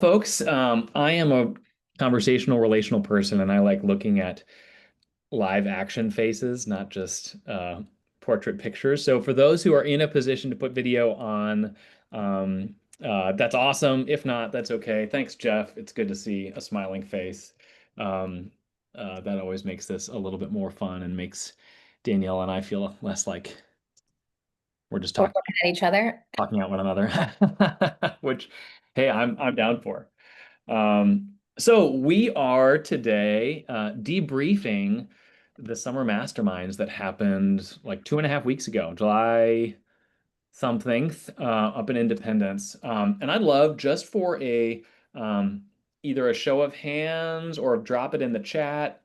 Folks, I am a conversational relational person and I like looking at live action faces, not just portrait pictures. So for those who are in a position to put video on, that's awesome. If not, that's okay. Thanks, Jeff. It's good to see a smiling face. Um, that always makes this a little bit more fun and makes Danielle and I feel less like we're just We're looking at each other. talking at one another, which, hey, I'm down for. So we are today debriefing the summer masterminds that happened like 2.5 weeks ago, July something, up in Independence. And I'd love just for a either a show of hands or drop it in the chat.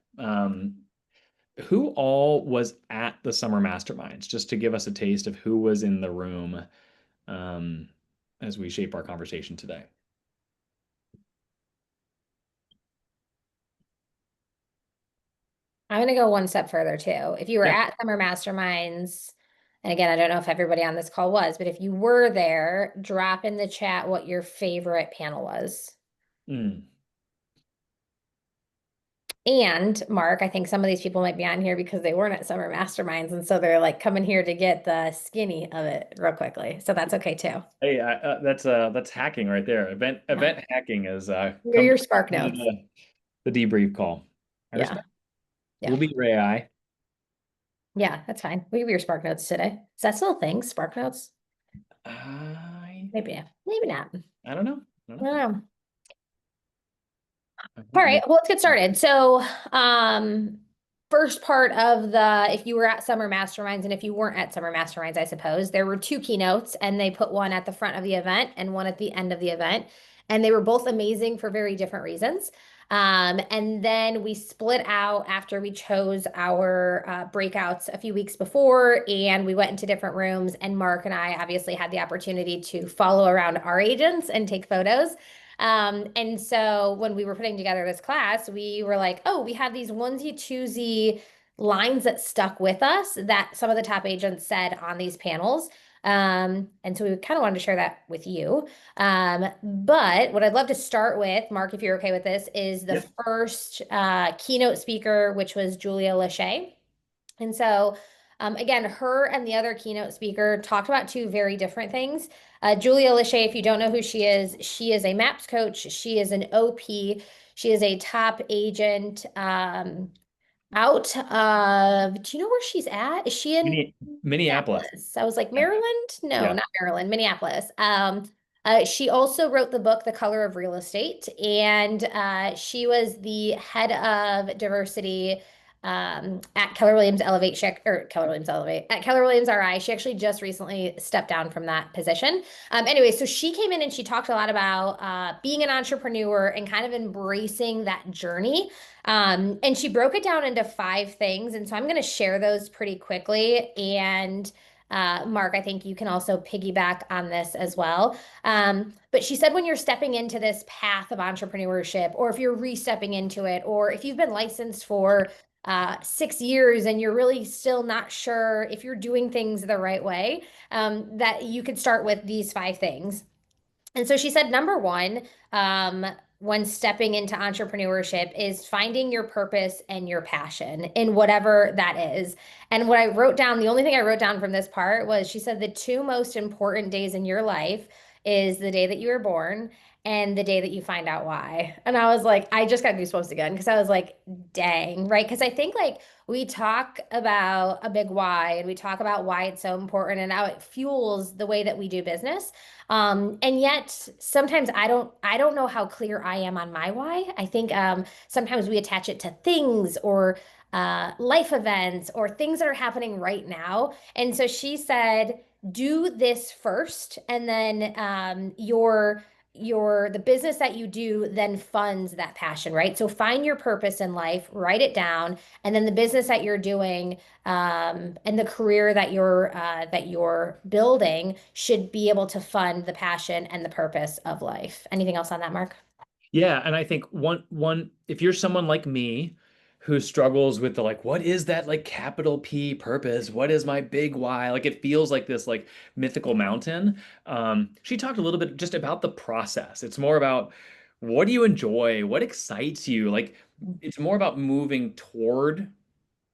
Who all was at the summer masterminds, just to give us a taste of who was in the room um, as we shape our conversation today. I'm going to go one step further too. If you were Yeah. at Summer Masterminds, and again, I don't know if everybody on this call was, but if you were there, drop in the chat what your favorite panel was. Mm. And Mark, I think some of these people might be on here because they weren't at Summer Masterminds. And so they're like coming here to get the skinny of it real quickly. So that's okay too. Hey, that's hacking right there. Yeah. Event hacking is Here are come your Spark to notes. the debrief call. I Yeah. respect. Yeah. We'll be your AI. Yeah. That's fine. We have your Spark notes today. Is that still a thing? Spark notes? I Maybe. Maybe not. I don't know. I don't I know. don't know. I All think right, well, let's get started. So, first part of if you were at Summer Masterminds and if you weren't at Summer Masterminds, I suppose, there were two keynotes and they put one at the front of the event and one at the end of the event. And they were both amazing for very different reasons. And then we split out after we chose our breakouts a few weeks before, and we went into different rooms. And Mark and I obviously had the opportunity to follow around our agents and take photos. And so when we were putting together this class, we were like, oh, we have these onesie twosie lines that stuck with us that some of the top agents said on these panels. And so we kind of wanted to share that with you. But what I'd love to start with, Mark, if you're okay with this, is the Yep. first keynote speaker, which was Julia Lachey. And so, again, her and the other keynote speaker talked about two very different things. Julia Lachey, if you don't know who she is a MAPS coach. She is an OP. She is a top agent out of, do you know where she's at? Is she in Minneapolis. Minneapolis? I was like, Yeah. Maryland? No, Yeah. not Maryland, Minneapolis. She also wrote the book, The Color of Real Estate, and she was the head of diversity at Keller Williams Elevate, or Keller Williams Elevate, at Keller Williams RI. She actually just recently stepped down from that position. Anyway, so she came in and she talked a lot about being an entrepreneur and kind of embracing that journey. And she broke it down into five things. And so I'm going to share those pretty quickly. And Mark, I think you can also piggyback on this as well. But she said when you're stepping into this path of entrepreneurship, or if you're re-stepping into it, or if you've been licensed for 6 years and you're really still not sure if you're doing things the right way, that you could start with these five things. And so she said, number one, when stepping into entrepreneurship is finding your purpose and your passion in whatever that is. And what I wrote down, the only thing I wrote down from this part was she said the two most important days in your life is the day that you were born and the day that you find out why. And I was like, I just got goosebumps again because I was like, dang, right? Because I think like we talk about a big why and we talk about why it's so important and how it fuels the way that we do business. And yet sometimes I don't know how clear I am on my why. I think sometimes we attach it to things or life events or things that are happening right now. And so she said, do this first, and then the business that you do then funds that passion, right? So find your purpose in life, write it down, and then the business that you're doing and the career that you're building should be able to fund the passion and the purpose of life. Anything else on that, Mark? Yeah, and I think one if you're someone like me who struggles with the like what is that like capital P purpose? What is my big why? Like it feels like this like mythical mountain. She talked a little bit just about the process. It's more about what do you enjoy? What excites you? Like, it's more about moving toward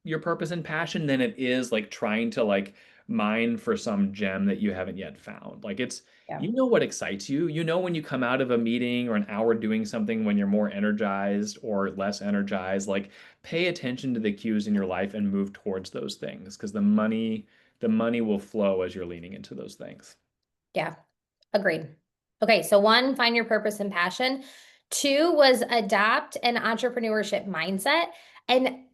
your purpose and passion than it is like trying to like mine for some gem that you haven't yet found. Like it's Yeah. you know what excites you. You know when you come out of a meeting or an hour doing something when you're more energized or less energized. Like pay attention to the cues in your life and move towards those things because the money will flow as you're leaning into those things. Yeah. Agreed. Okay, so one, find your purpose and passion. Two was adopt an entrepreneurship mindset. And,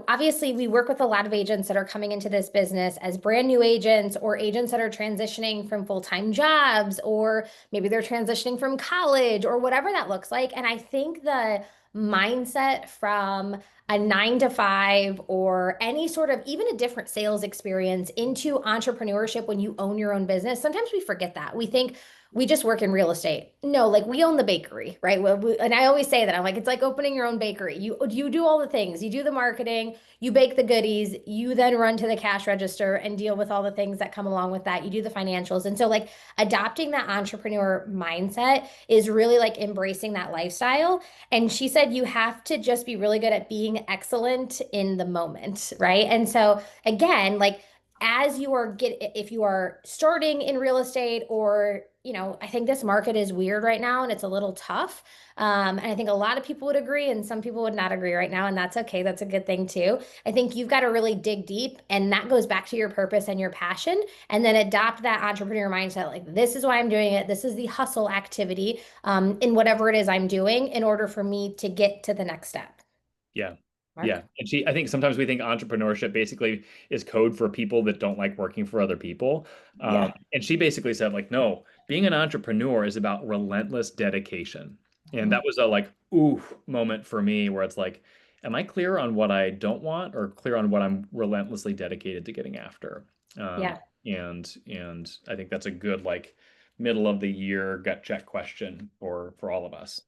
obviously we work with a lot of agents that are coming into this business as brand new agents or agents that are transitioning from full-time jobs, or maybe they're transitioning from college or whatever that looks like. And I think the mindset from a 9 to 5 or any sort of even a different sales experience into entrepreneurship when you own your own business, sometimes we forget that. We think we just work in real estate. No, like we own the bakery, right? And I always say that I'm like, it's like opening your own bakery. You do all the things. You do the marketing, you bake the goodies, you then run to the cash register and deal with all the things that come along with that. You do the financials. And so like adopting that entrepreneur mindset is really like embracing that lifestyle. And she said you have to just be really good at being excellent in the moment, right? And so again, like as you are if you are starting in real estate, or I think this market is weird right now and it's a little tough. And I think a lot of people would agree and some people would not agree right now, and that's okay. That's a good thing too. I think you've got to really dig deep, and that goes back to your purpose and your passion, and then adopt that entrepreneur mindset. Like, this is why I'm doing it. This is the hustle activity in whatever it is I'm doing in order for me to get to the next step. Yeah. Yeah. Mark? And I think sometimes we think entrepreneurship basically is code for people that don't like working for other people. Yeah. And she basically said, like, no, being an entrepreneur is about relentless dedication. And Mhm. that was a like, ooh moment for me where it's like, am I clear on what I don't want or clear on what I'm relentlessly dedicated to getting after? Um, Yeah. and I think that's a good like middle of the year gut check question for all of us.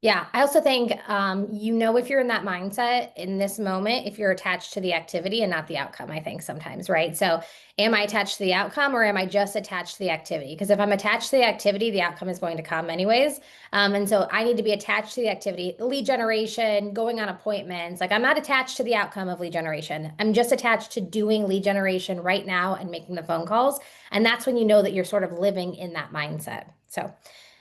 Yeah, I also think if you're in that mindset in this moment, if you're attached to the activity and not the outcome, I think sometimes, right? So, am I attached to the outcome or am I just attached to the activity? Because if I'm attached to the activity, the outcome is going to come anyways. And so I need to be attached to the activity, the lead generation, going on appointments. Like, I'm not attached to the outcome of lead generation. I'm just attached to doing lead generation right now and making the phone calls. And that's when you know that you're sort of living in that mindset. So,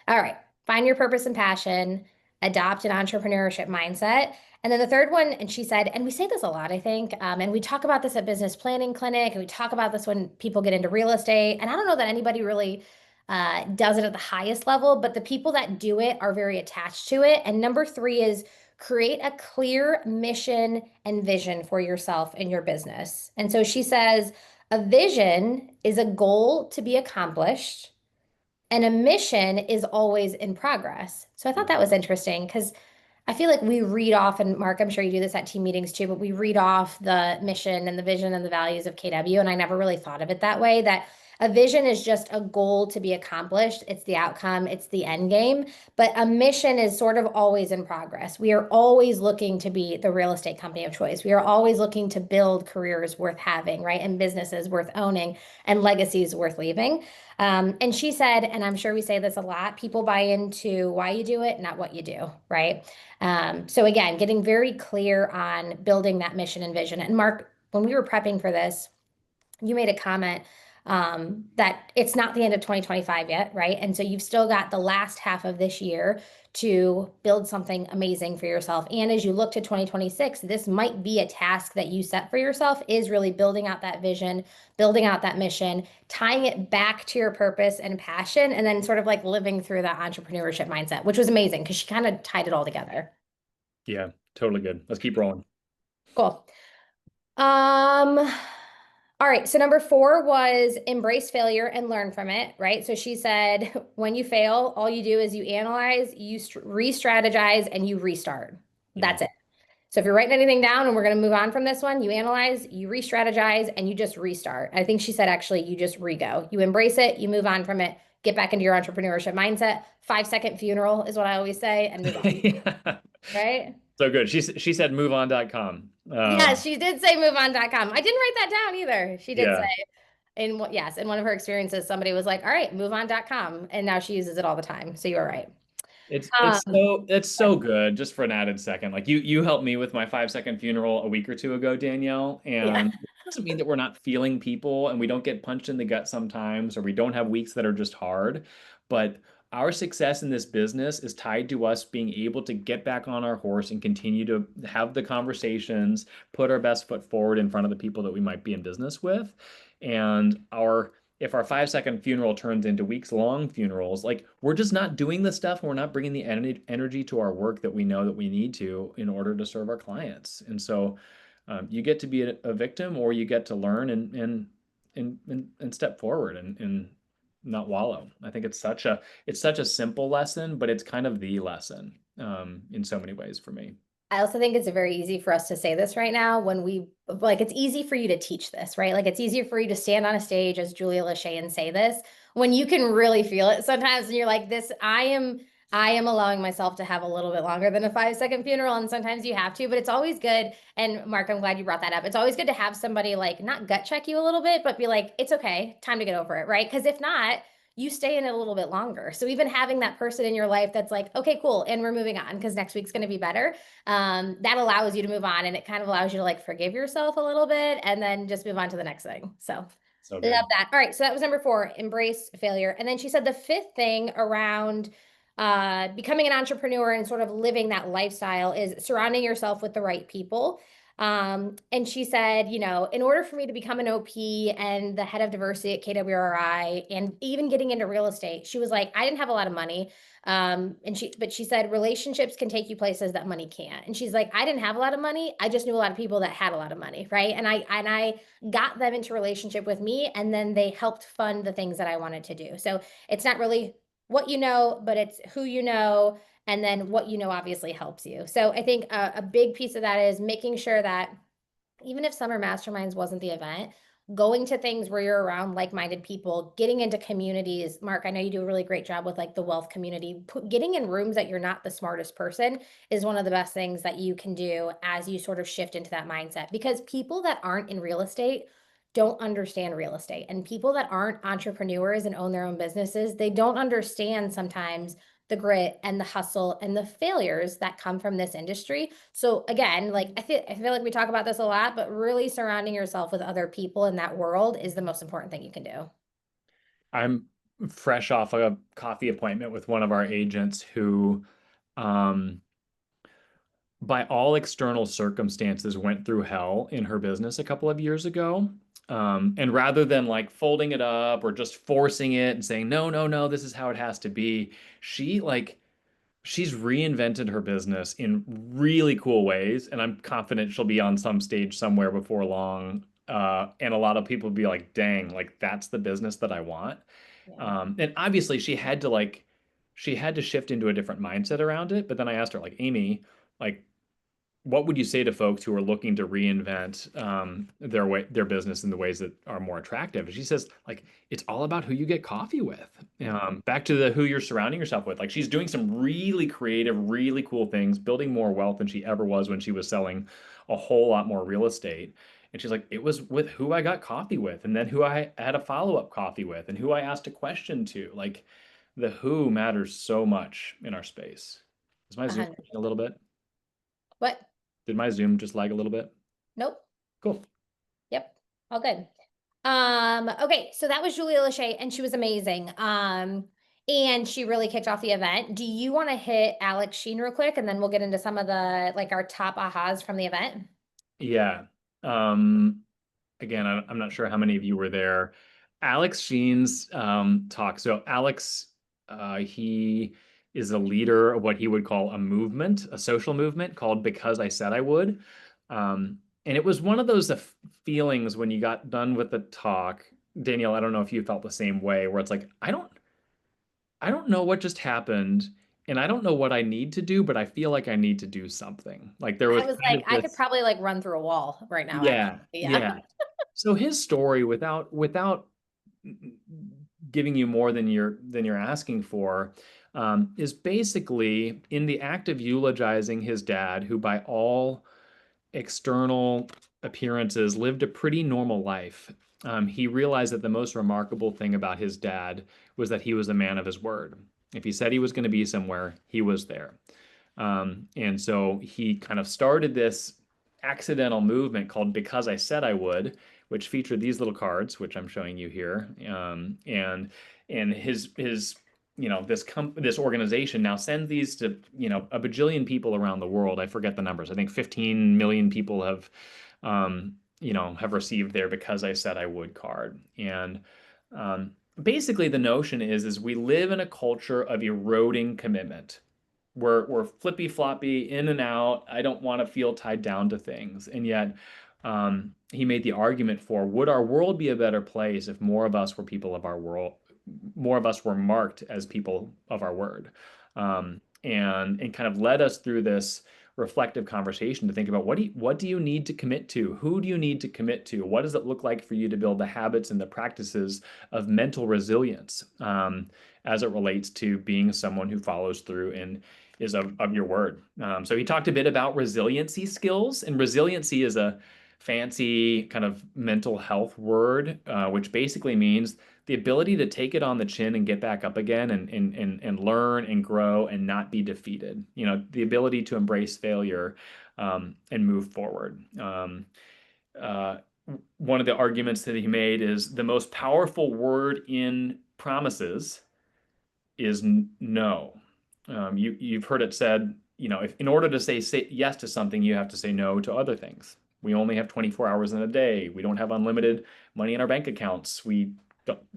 all right, find your purpose and passion, adopt an entrepreneurship mindset. And then the third one, and she said, and we say this a lot, I think, and we talk about this at Business Planning Clinic, and we talk about this when people get into real estate. And I don't know that anybody really does it at the highest level, but the people that do it are very attached to it. And number three is create a clear mission and vision for yourself and your business. And so she says, a vision is a goal to be accomplished, and a mission is always in progress. So I thought that was interesting because I feel like we read off, and Mark, I'm sure you do this at team meetings too, but we read off the mission and the vision and the values of KW. And I never really thought of it that way, that a vision is just a goal to be accomplished. It's the outcome, it's the end game. But a mission is sort of always in progress. We are always looking to be the real estate company of choice. We are always looking to build careers worth having, right? And businesses worth owning and legacies worth leaving. And she said, and I'm sure we say this a lot, people buy into why you do it, not what you do, right? So again, getting very clear on building that mission and vision. And Mark, when we were prepping for this, you made a comment that it's not the end of 2025 yet, right? And so you've still got the last half of this year to build something amazing for yourself. And as you look to 2026, this might be a task that you set for yourself, is really building out that vision, building out that mission, tying it back to your purpose and passion, and then sort of like living through that entrepreneurship mindset, which was amazing because she kind of tied it all together. Yeah, totally good. Let's keep rolling. Cool. Um, all right. So number four was embrace failure and learn from it, right? So she said, when you fail, all you do is you analyze, you re-strategize, and you restart. Yeah. That's it. So if you're writing anything down, and we're going to move on from this one, you analyze, you re-strategize, and you just restart. I think she said actually you just re-go. You embrace it, you move on from it, get back into your entrepreneurship mindset. 5 second funeral is what I always say, and move on, Yeah. right? So good. She said moveon.com. Yeah, she did say moveon.com. I didn't write that down either. She did say Yeah. in what, yes, in one of her experiences, somebody was like, all right, moveon.com. And now she uses it all the time. So you are right. Um, it's so good. Just for an added second, like you helped me with my 5 second funeral a week or two ago, Danielle, yeah. and it doesn't mean that we're not feeling people and we don't get punched in the gut sometimes, or we don't have weeks that are just hard. But our success in this business is tied to us being able to get back on our horse and continue to have the conversations, put our best foot forward in front of the people that we might be in business with, and our if our 5 second funeral turns into weeks long funerals, like we're just not doing the stuff and we're not bringing the energy to our work that we know that we need to in order to serve our clients. And so you get to be a victim or you get to learn and step forward and not wallow. I think it's such a simple lesson, but it's kind of the lesson in so many ways for me. I also think it's very easy for us to say this right now when we like it's easy for you to teach this, right? Like it's easier for you to stand on a stage as Julia Lachey and say this when you can really feel it sometimes and you're like this I am allowing myself to have a little bit longer than a 5 second funeral and sometimes you have to, but it's always good. And Mark, I'm glad you brought that up. It's always good to have somebody like not gut check you a little bit, but be like, it's okay, time to get over it, right? Because if not, you stay in it a little bit longer. So even having that person in your life that's like, okay, cool, and we're moving on because next week's going to be better, that allows you to move on and it kind of allows you to like forgive yourself a little bit and then just move on to the next thing. So So love good. that. All right, so that was number 4, embrace failure. And then she said the fifth thing around becoming an entrepreneur and sort of living that lifestyle is surrounding yourself with the right people. And she said, you know, in order for me to become an OP and the head of diversity at KWRI and even getting into real estate, she was like, I didn't have a lot of money. But she said relationships can take you places that money can't. And she's like, I didn't have a lot of money. I just knew a lot of people that had a lot of money, right? And I got them into relationship with me, and then they helped fund the things that I wanted to do. So it's not really what you know, but it's who you know, and then what you know obviously helps you. So I think a big piece of that is making sure that even if Summer Masterminds wasn't the event, going to things where you're around like-minded people, getting into communities. Mark, I know you do a really great job with like the wealth community. Getting in rooms that you're not the smartest person is one of the best things that you can do as you sort of shift into that mindset. Because people that aren't in real estate don't understand real estate. And people that aren't entrepreneurs and own their own businesses, they don't understand sometimes the grit and the hustle and the failures that come from this industry. So again, like I feel like we talk about this a lot, but really surrounding yourself with other people in that world is the most important thing you can do. I'm fresh off a coffee appointment with one of our agents who um, by all external circumstances, went through hell in her business a couple of years ago. And rather than like folding it up or just forcing it and saying, no, no, no, this is how it has to be, she like, she's reinvented her business in really cool ways. And I'm confident she'll be on some stage somewhere before long. And a lot of people will be like, dang, like that's the business that I want. Yeah. And obviously she had to shift into a different mindset around it. But then I asked her, like, Amy, like, what would you say to folks who are looking to reinvent their business in the ways that are more attractive? And she says, like, it's all about who you get coffee with. Back to the who you're surrounding yourself with. Like, she's doing some really creative, really cool things, building more wealth than she ever was when she was selling a whole lot more real estate. And she's like, it was with who I got coffee with, and then who I had a follow-up coffee with, and who I asked a question to. Like, the who matters so much in our space. Is my Zoom 100. a little bit? What? Did my Zoom just lag a little bit? Nope. Cool. Yep. All good. Okay, so that was Julia Lachey, and she was amazing. And she really kicked off the event. Do you want to hit Alex Sheen real quick, and then we'll get into some of the like our top ahas from the event? Yeah. Again, I'm not sure how many of you were there. Alex Sheen's talk. So Alex, he is a leader of what he would call a movement, a social movement called Because I Said I Would. And it was one of those feelings when you got done with the talk, Danielle, I don't know if you felt the same way, where it's like, I don't know what just happened, and I don't know what I need to do, but I feel like I need to do something. Like there I was was kind like, of I could this, probably like run through a wall right now, actually. yeah, Yeah. yeah. So his story, without giving you more than you're asking for, is basically in the act of eulogizing his dad, who by all external appearances lived a pretty normal life. He realized that the most remarkable thing about his dad was that he was a man of his word. If he said he was going to be somewhere, he was there. And so he kind of started this accidental movement called Because I Said I Would, which featured these little cards, which I'm showing you here. And his this organization now sends these to a bajillion people around the world. I forget the numbers. I think 15 million people have received their Because I Said I Would card. And basically the notion is we live in a culture of eroding commitment. We're flippy floppy in and out. I don't want to feel tied down to things. And yet, he made the argument for, would our world be a better place if more of us were people of our world, more of us were marked as people of our word, and kind of led us through this reflective conversation to think about what do you need to commit to? Who do you need to commit to? What does it look like for you to build the habits and the practices of mental resilience, as it relates to being someone who follows through and is of your word. So he talked a bit about resiliency skills, and resiliency is a fancy kind of mental health word, which basically means the ability to take it on the chin and get back up again and learn and grow and not be defeated. The ability to embrace failure, and move forward. Uh, One of the arguments that he made is the most powerful word in promises is no. You've heard it said, if in order to say yes to something, you have to say no to other things. We only have 24 hours in a day. We don't have unlimited money in our bank accounts. We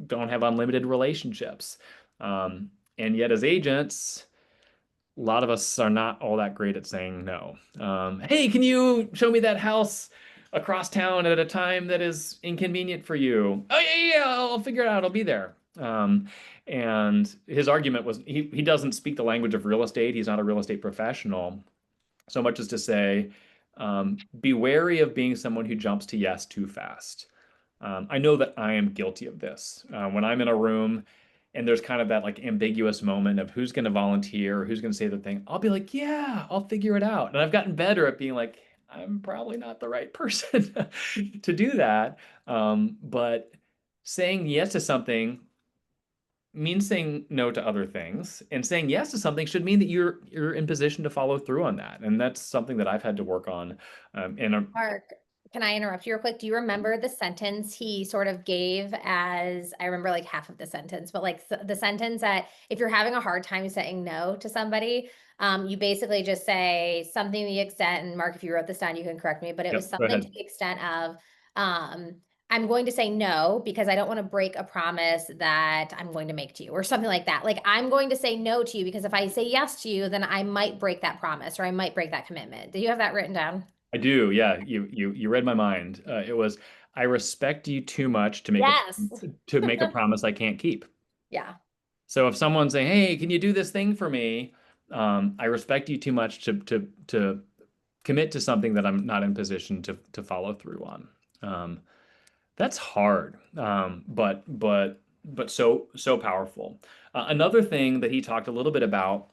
don't have unlimited relationships. And yet, as agents, a lot of us are not all that great at saying no. Hey, can you show me that house across town at a time that is inconvenient for you? Oh, yeah, yeah, I'll figure it out. I'll be there. And his argument was he doesn't speak the language of real estate. He's not a real estate professional, so much as to say, be wary of being someone who jumps to yes too fast. I know that I am guilty of this. When I'm in a room and there's kind of that like ambiguous moment of who's going to volunteer, who's going to say the thing, I'll be like, yeah, I'll figure it out. And I've gotten better at being like, I'm probably not the right person to do that. But saying yes to something means saying no to other things, and saying yes to something should mean that you're in position to follow through on that. And that's something that I've had to work on. And Mark, can I interrupt you real quick? Do you remember the sentence he sort of gave as, I remember like half of the sentence, but like the sentence that if you're having a hard time saying no to somebody, you basically just say something to the extent, and Mark, if you wrote this down, you can correct me, but it was yep, go something to ahead. the extent of, I'm going to say no because I don't want to break a promise that I'm going to make to you, or something like that. Like, I'm going to say no to you because if I say yes to you, then I might break that promise or I might break that commitment. Do you have that written down? I do. Yeah, you read my mind. It was, I respect you too much to make a Yes. promise I can't keep. Yeah. So if someone's saying, "Hey, can you do this thing for me?" I respect you too much to commit to something that I'm not in position to follow through on. That's hard, but so powerful. Another thing that he talked a little bit about,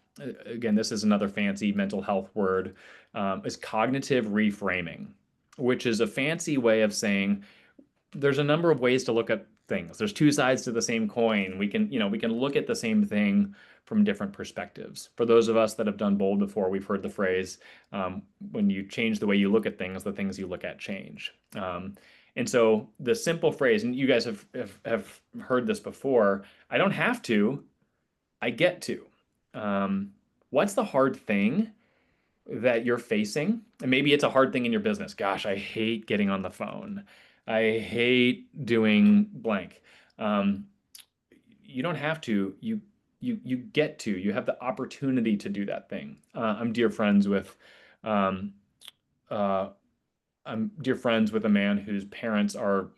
again, this is another fancy mental health word, is cognitive reframing, which is a fancy way of saying there's a number of ways to look at things. There's two sides to the same coin. We can look at the same thing from different perspectives. For those of us that have done bold before, we've heard the phrase, when you change the way you look at things, the things you look at change. And so the simple phrase, and you guys have heard this before, I don't have to, I get to. What's the hard thing that you're facing? And maybe it's a hard thing in your business. Gosh, I hate getting on the phone. I hate doing blank. Um, you don't have to. You get to. You have the opportunity to do that thing. Um, uh, I'm dear friends with a man whose parents are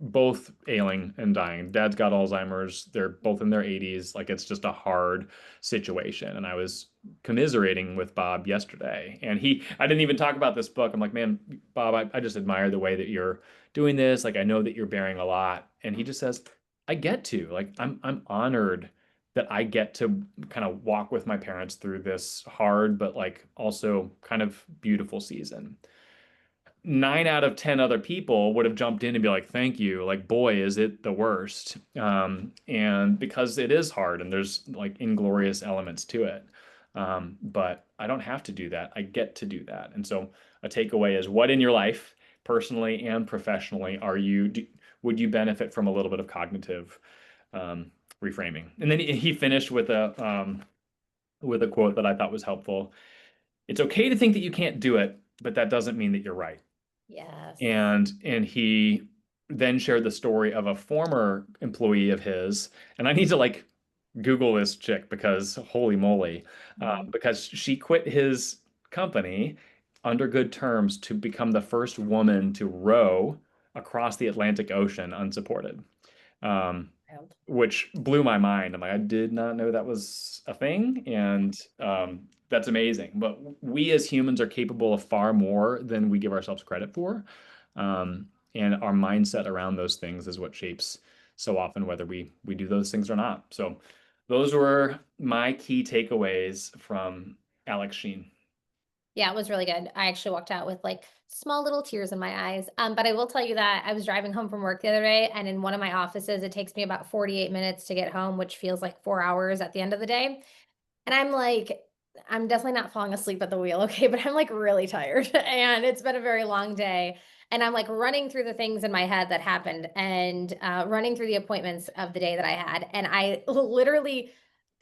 both ailing and dying. Dad's got Alzheimer's. They're both in their 80s. Like, it's just a hard situation. And I was commiserating with Bob yesterday. And I didn't even talk about this book. I'm like, man, Bob, I just admire the way that you're doing this. Like, I know that you're bearing a lot. And he just says, I get to. Like, I'm honored that I get to kind of walk with my parents through this hard, but like also kind of beautiful season. nine out of 10 other people would have jumped in and be like, thank you. Like, boy, is it the worst. And because it is hard and there's like inglorious elements to it. But I don't have to do that. I get to do that. And so a takeaway is what in your life, personally and professionally, would you benefit from a little bit of cognitive um, reframing? And then he finished with a quote that I thought was helpful. It's okay to think that you can't do it, but that doesn't mean that you're right. Yes. And he then shared the story of a former employee of his, and I need to like Google this chick because holy moly, Mhm. because she quit his company under good terms to become the first woman to row across the Atlantic Ocean unsupported. Um, Wild. which blew my mind. I'm like, I did not know that was a thing, and that's amazing. But we as humans are capable of far more than we give ourselves credit for, and our mindset around those things is what shapes so often whether we do those things or not. So, those were my key takeaways from Alex Sheen. Yeah, it was really good. I actually walked out with like small little tears in my eyes. But I will tell you that I was driving home from work the other day, and in one of my offices, it takes me about 48 minutes to get home, which feels like 4 hours at the end of the day. And I'm like, I'm definitely not falling asleep at the wheel, okay? But I'm like really tired and it's been a very long day. And I'm like running through the things in my head that happened and running through the appointments of the day that I had. And I literally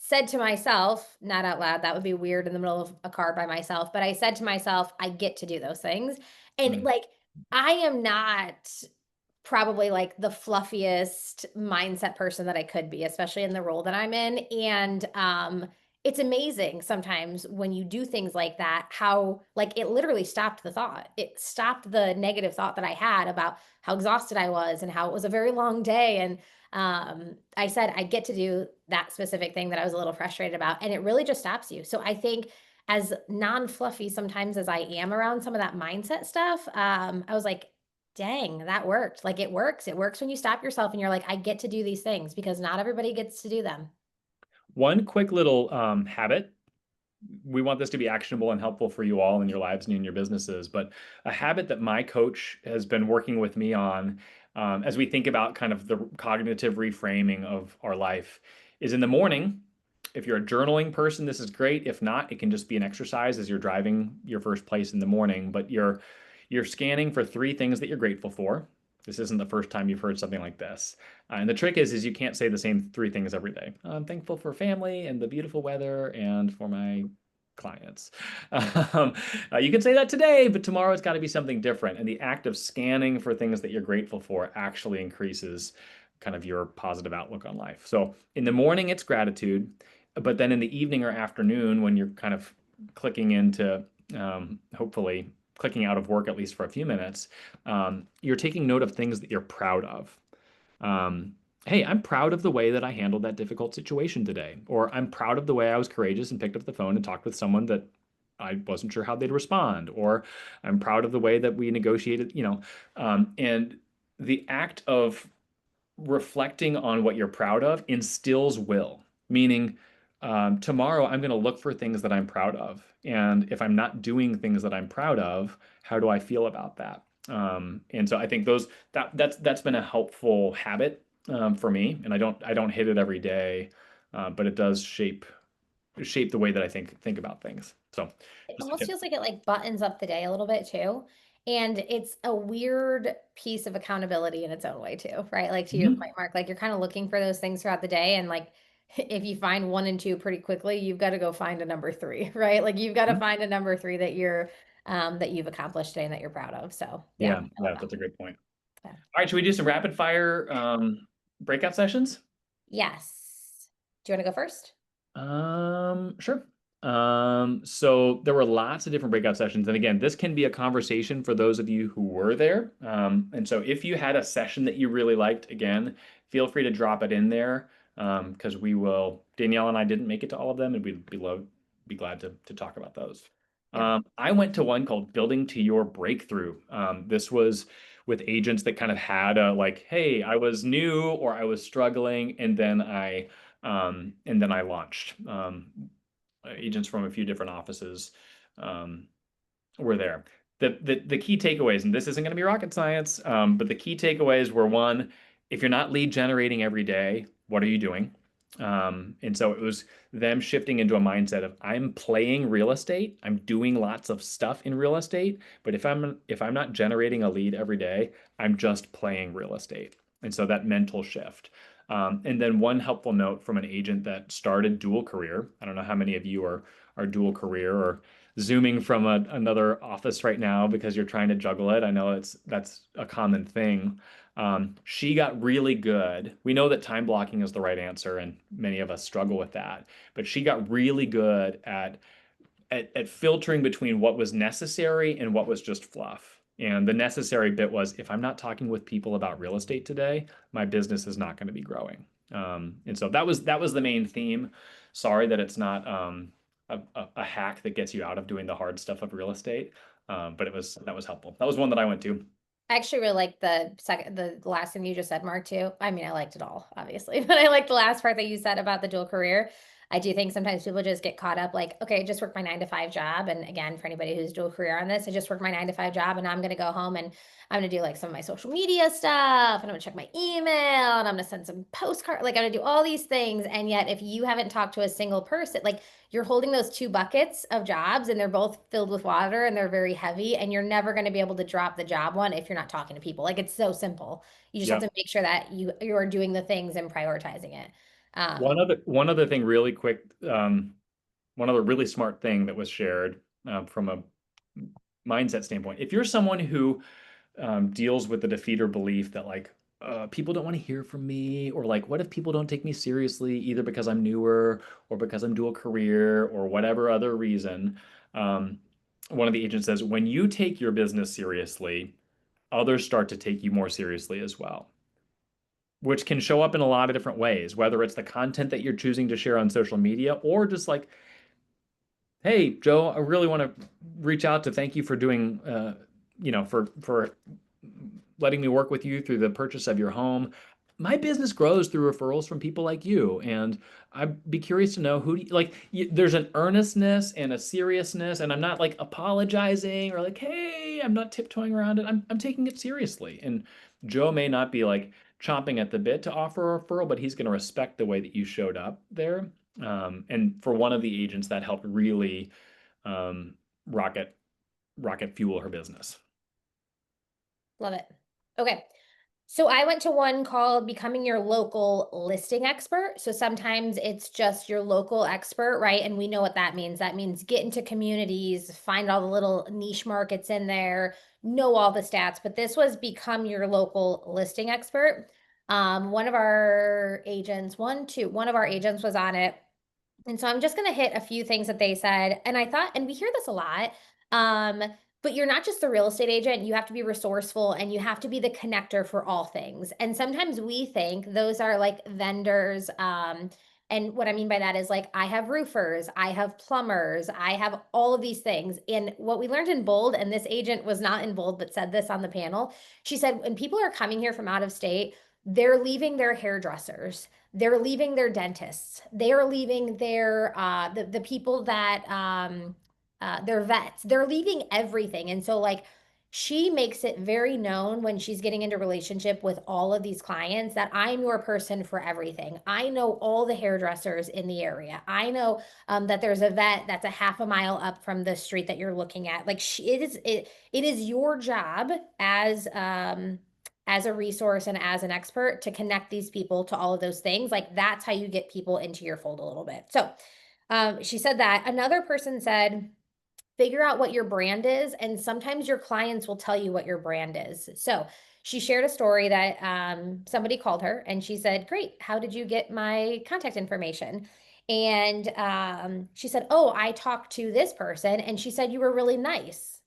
said to myself, not out loud, that would be weird in the middle of a car by myself, but I said to myself, I get to do those things. And Mm, like, I am not probably like the fluffiest mindset person that I could be, especially in the role that I'm in. And it's amazing sometimes when you do things like that, how like it literally stopped the thought. It stopped the negative thought that I had about how exhausted I was and how it was a very long day. And I said I get to do that specific thing that I was a little frustrated about. And it really just stops you. So I think as non-fluffy sometimes as I am around some of that mindset stuff, I was like, dang, that worked. Like it works. It works when you stop yourself and you're like, I get to do these things because not everybody gets to do them. One quick little habit, we want this to be actionable and helpful for you all in your lives and in your businesses. But a habit that my coach has been working with me on as we think about kind of the cognitive reframing of our life is in the morning. If you're a journaling person, this is great. If not, it can just be an exercise as you're driving your first place in the morning. But you're scanning for three things that you're grateful for. This isn't the first time you've heard something like this. And the trick is you can't say the same three things every day. I'm thankful for family and the beautiful weather and for my clients. Um, you can say that today, but tomorrow it's got to be something different. And the act of scanning for things that you're grateful for actually increases kind of your positive outlook on life. So in the morning, it's gratitude. But then in the evening or afternoon, when you're kind of clicking into, hopefully, clicking out of work at least for a few minutes, you're taking note of things that you're proud of. Um, hey, I'm proud of the way that I handled that difficult situation today. Or I'm proud of the way I was courageous and picked up the phone and talked with someone that I wasn't sure how they'd respond. Or I'm proud of the way that we negotiated, and the act of reflecting on what you're proud of instills will, meaning tomorrow I'm going to look for things that I'm proud of. And if I'm not doing things that I'm proud of, how do I feel about that? And so I think that's been a helpful habit for me. And I don't hit it every day, but it does shape the way that I think about things. So It just a almost tip. feels like it like buttons up the day a little bit too. And it's a weird piece of accountability in its own way too, right? Like to your Mhm. point, Mark, like you're kind of looking for those things throughout the day. And like if you find one and two pretty quickly, you've got to go find a number three, right? Like you've got to Mhm. find a number three that you're that you've accomplished today and that you're proud of. So yeah, Yeah, I love yeah, that's a great point. that. All right, should we do some rapid fire breakout sessions? Yes. Do you want to go first? Sure. So there were lots of different breakout sessions. And again, this can be a conversation for those of you who were there. And so if you had a session that you really liked, again, feel free to drop it in there. Because Danielle and I didn't make it to all of them, and be glad to talk about those. Yep. I went to one called Building to Your Breakthrough. This was with agents that kind of had a like, hey, I was new or I was struggling, and then I launched. Agents from a few different offices were there. the key takeaways, and this isn't going to be rocket science, but the key takeaways were one, if you're not lead generating every day, what are you doing? And so it was them shifting into a mindset of I'm playing real estate, I'm doing lots of stuff in real estate, but if I'm not generating a lead every day, I'm just playing real estate. And so that mental shift. And then one helpful note from an agent that started dual career. I don't know how many of you are dual career or zooming from another office right now because you're trying to juggle it. I know that's a common thing. She got really good. We know that time blocking is the right answer, and many of us struggle with that. But she got really good at filtering between what was necessary and what was just fluff. And the necessary bit was if I'm not talking with people about real estate today, my business is not going to be growing. And so that was the main theme. Sorry that it's not a hack that gets you out of doing the hard stuff of real estate, but that was helpful. That was one that I went to. I actually really like the last thing you just said, Mark, too. I mean, I liked it all, obviously, but I like the last part that you said about the dual career. I do think sometimes people just get caught up like, okay, just work my 9 to 5 job. And again, for anybody who's dual career on this, I just work my 9 to 5 job and I'm going to go home and I'm going to do like some of my social media stuff and I'm going to check my email and I'm going to send some postcard. Like I'm going to do all these things. And yet if you haven't talked to a single person, like you're holding those two buckets of jobs and they're both filled with water and they're very heavy and you're never going to be able to drop the job one if you're not talking to people. Like it's so simple. You just have Yep. to make sure that you are doing the things and prioritizing it. Um, One other thing really quick, one other really smart thing that was shared from a mindset standpoint. If you're someone who deals with the defeater belief that like people don't want to hear from me, or like what if people don't take me seriously either because I'm newer or because I'm dual career or whatever other reason, um, one of the agents says when you take your business seriously, others start to take you more seriously as well, which can show up in a lot of different ways, whether it's the content that you're choosing to share on social media or just like, hey, Joe, I really want to reach out to thank you for doing, for letting me work with you through the purchase of your home. My business grows through referrals from people like you, and I'd be curious to know who do you, like. There's an earnestness and a seriousness, and I'm not like apologizing or like, hey, I'm not tiptoeing around it. I'm taking it seriously, and Joe may not be like chomping at the bit to offer a referral, but he's going to respect the way that you showed up there. And for one of the agents, that helped really um, rocket rocket fuel her business. Love it. Okay. So I went to one called Becoming Your Local Listing Expert. So sometimes it's just your local expert, right? And we know what that means. That means get into communities, find all the little niche markets in there, know all the stats. But this was Become Your Local Listing Expert. One of our agents, one of our agents was on it. And so I'm just going to hit a few things that they said. And I thought, and we hear this a lot, um, but you're not just the real estate agent. You have to be resourceful and you have to be the connector for all things. And sometimes we think those are like vendors. And what I mean by that is like, I have roofers, I have plumbers, I have all of these things. And what we learned in Bold, and this agent was not in Bold, but said this on the panel. She said, when people are coming here from out of state, they're leaving their hairdressers, they're leaving their dentists, they're leaving their the people that they're vets, they're leaving everything. And so like she makes it very known when she's getting into relationship with all of these clients that I'm your person for everything. I know all the hairdressers in the area. I know that there's a vet that's a half a mile up from the street that you're looking at. Like it is your job as a resource and as an expert to connect these people to all of those things. Like that's how you get people into your fold a little bit. So she said that. Another person said, figure out what your brand is. And sometimes your clients will tell you what your brand is. So she shared a story that somebody called her and she said, great, how did you get my contact information? And she said, oh, I talked to this person and she said, you were really nice.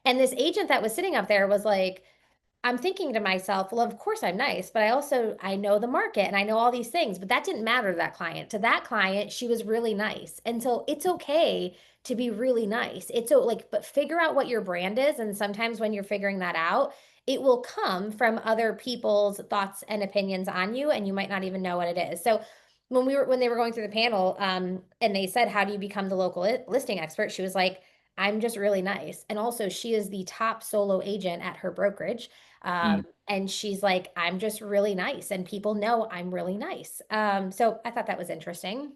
And this agent that was sitting up there was like, I'm thinking to myself, well, of course I'm nice, but I know the market and I know all these things, but that didn't matter to that client. To that client, she was really nice. And so it's okay to be really nice. It's so like, but figure out what your brand is. And sometimes when you're figuring that out, it will come from other people's thoughts and opinions on you, and you might not even know what it is. So when they were going through the panel, and they said, how do you become the local listing expert? She was like, I'm just really nice. And also, she is the top solo agent at her brokerage. Mm. And she's like, I'm just really nice, and people know I'm really nice. So I thought that was interesting.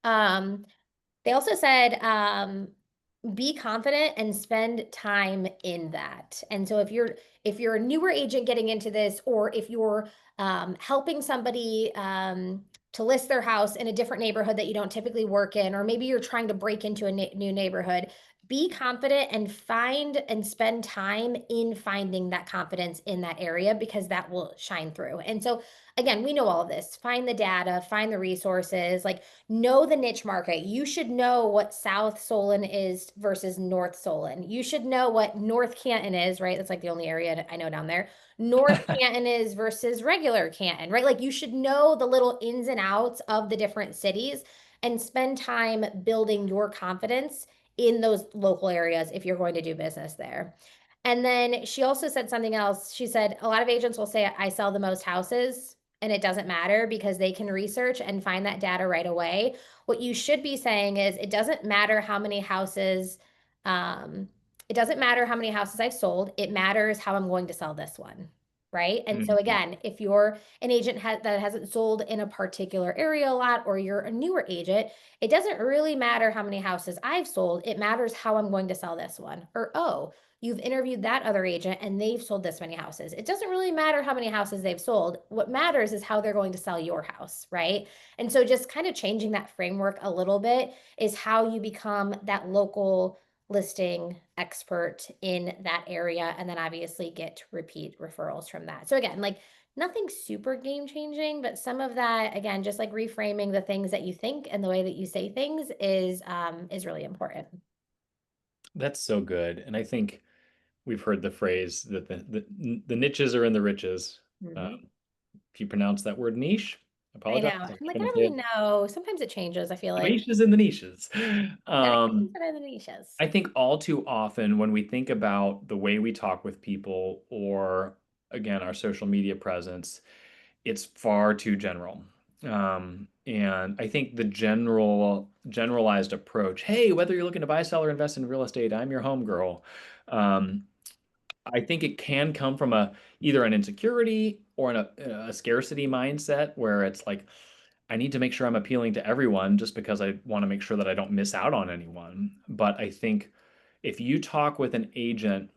Um, they also said, be confident and spend time in that. And so if you're a newer agent getting into this, or if you're helping somebody to list their house in a different neighborhood that you don't typically work in, or maybe you're trying to break into a new neighborhood, be confident and find and spend time in finding that confidence in that area, because that will shine through. And so again, we know all of this. Find the data, find the resources, like know the niche market. You should know what South Solon is versus North Solon. You should know what North Canton is, right? That's like the only area I know down there. North Canton is versus regular Canton, right? Like you should know the little ins and outs of the different cities and spend time building your confidence in those local areas if you're going to do business there. And then she also said something else. She said a lot of agents will say, I sell the most houses, and it doesn't matter because they can research and find that data right away. What you should be saying is, it doesn't matter how many houses, um, it doesn't matter how many houses I've sold. It matters how I'm going to sell this one. Right. And so Mhm. again, if you're an agent that hasn't sold in a particular area a lot, or you're a newer agent, it doesn't really matter how many houses I've sold. It matters how I'm going to sell this one. Or, oh, you've interviewed that other agent and they've sold this many houses. It doesn't really matter how many houses they've sold. What matters is how they're going to sell your house, right? And so just kind of changing that framework a little bit is how you become that local listing expert in that area, and then obviously get repeat referrals from that. So again, like nothing super game changing, but some of that, again, just like reframing the things that you think and the way that you say things is really important. That's so good. And I think we've heard the phrase that the niches are in the riches. Mhm. If you pronounce that word niche, I I know. apologize. I'm I'm not like, I going to don't say really it. know. Sometimes it changes, I feel like. Niches in the niches. Gotta Um, consider the niches. I think all too often when we think about the way we talk with people, or again, our social media presence, it's far too general. And I think the generalized approach, hey, whether you're looking to buy, sell, or invest in real estate, I'm your home girl. Um, I think it can come from a either an insecurity or a scarcity mindset where it's like, I need to make sure I'm appealing to everyone just because I want to make sure that I don't miss out on anyone. But I think if you talk with an agent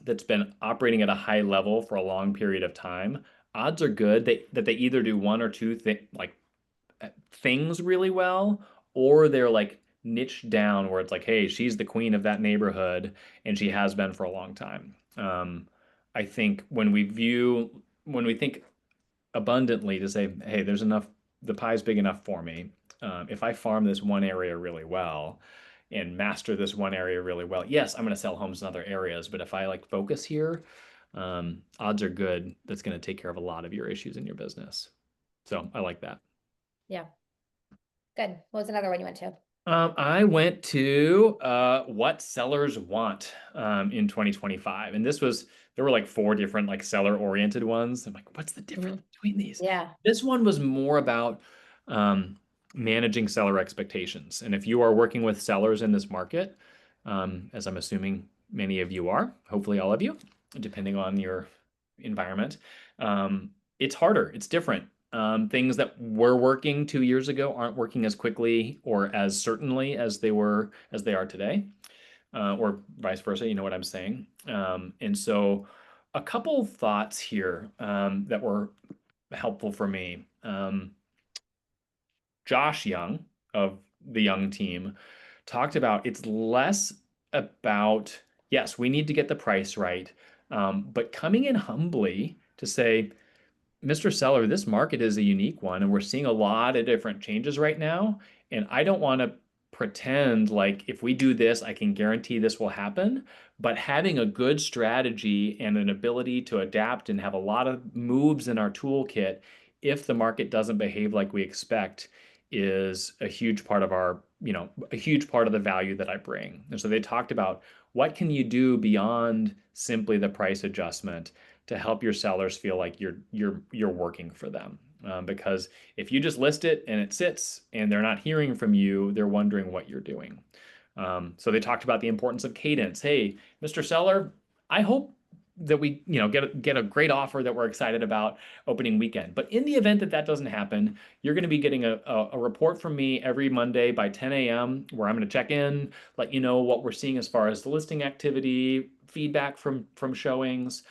that's been operating at a high level for a long period of time, odds are good that they either do one or two things really well, or they're like niche down where it's like, hey, she's the queen of that neighborhood and she has been for a long time. I think when we think abundantly to say, hey, there's enough, the pie's big enough for me. If I farm this one area really well and master this one area really well, yes, I'm going to sell homes in other areas. But if I like focus here, odds are good that's going to take care of a lot of your issues in your business. So I like that. Yeah, good. What was another one you went to? I went to what sellers want in 2025, and there were like four different like seller oriented ones. I'm like, what's the difference Mhm. between these? Yeah. This one was more about um, managing seller expectations, and if you are working with sellers in this market, as I'm assuming many of you are, hopefully all of you, depending on your environment, it's harder. It's different. Things that were working 2 years ago aren't working as quickly or as certainly as they are today, or vice versa. You know what I'm saying? And so, a couple thoughts here that were helpful for me. Josh Young of the Young team talked about it's less about, yes, we need to get the price right, but coming in humbly to say, Mr. Seller, this market is a unique one, and we're seeing a lot of different changes right now. And I don't want to pretend like if we do this, I can guarantee this will happen. But having a good strategy and an ability to adapt and have a lot of moves in our toolkit if the market doesn't behave like we expect is a huge part of a huge part of the value that I bring. And so they talked about what can you do beyond simply the price adjustment to help your sellers feel like you're working for them. Because if you just list it and it sits and they're not hearing from you, they're wondering what you're doing. So they talked about the importance of cadence. Hey, Mr. Seller, I hope that we, get a great offer that we're excited about opening weekend. But in the event that that doesn't happen, you're going to be getting a report from me every Monday by 10 a.m. where I'm going to check in, let you know what we're seeing as far as the listing activity, feedback from showings,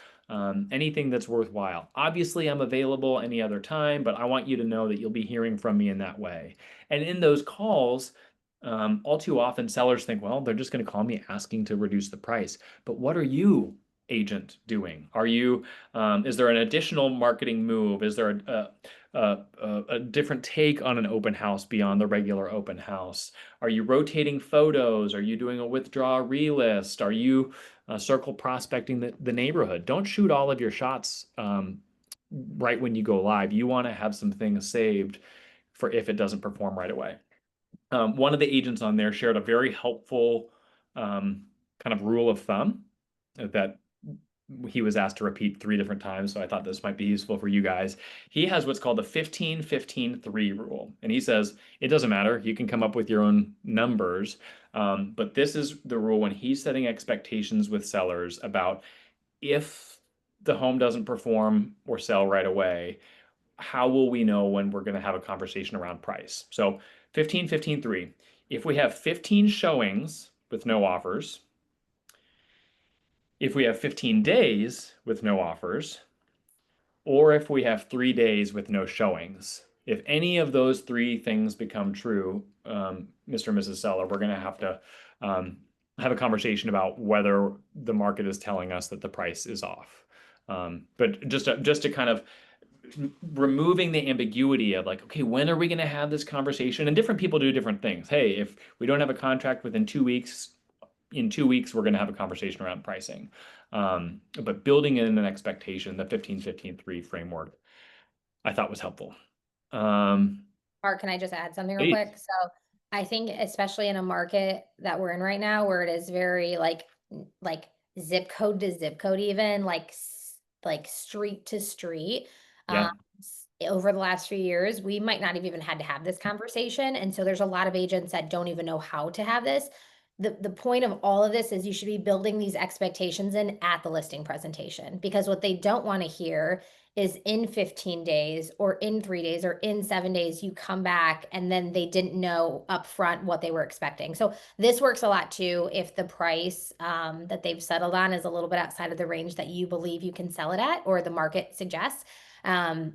anything that's worthwhile. Obviously, I'm available any other time, but I want you to know that you'll be hearing from me in that way. And in those calls, all too often sellers think, well, they're just going to call me asking to reduce the price. But what are you, agent, doing? Is there an additional marketing move? Is there a different take on an open house beyond the regular open house? Are you rotating photos? Are you doing a withdraw relist? Are you circle prospecting the neighborhood? Don't shoot all of your shots right when you go live. You want to have some things saved for if it doesn't perform right away. One of the agents on there shared a very helpful kind of rule of thumb that he was asked to repeat 3 different times. So I thought this might be useful for you guys. He has what's called the 15-15-3 rule. And he says it doesn't matter. You can come up with your own numbers. But this is the rule when he's setting expectations with sellers about if the home doesn't perform or sell right away, how will we know when we're going to have a conversation around price? So 15-15-3. If we have 15 showings with no offers, if we have 15 days with no offers, or if we have 3 days with no showings, if any of those three things become true, Mr. and Mrs. Seller, we're going to have to have a conversation about whether the market is telling us that the price is off. But just to kind of removing the ambiguity of like, okay, when are we going to have this conversation? And different people do different things. Hey, if we don't have a contract within 2 weeks, in 2 weeks, we're going to have a conversation around pricing. But building in an expectation, the 15-15-3 framework, I thought was helpful. Mark, can I just add something real Please. quick? So I think especially in a market that we're in right now where it is very like zip code to zip code, even like street to street. Yeah. Over the last few years, we might not have even had to have this conversation. And so there's a lot of agents that don't even know how to have this. The point of all of this is you should be building these expectations in at the listing presentation, because what they don't want to hear is in 15 days or in 3 days or in 7 days, you come back and then they didn't know upfront what they were expecting. So this works a lot too if the price that they've settled on is a little bit outside of the range that you believe you can sell it at or the market suggests.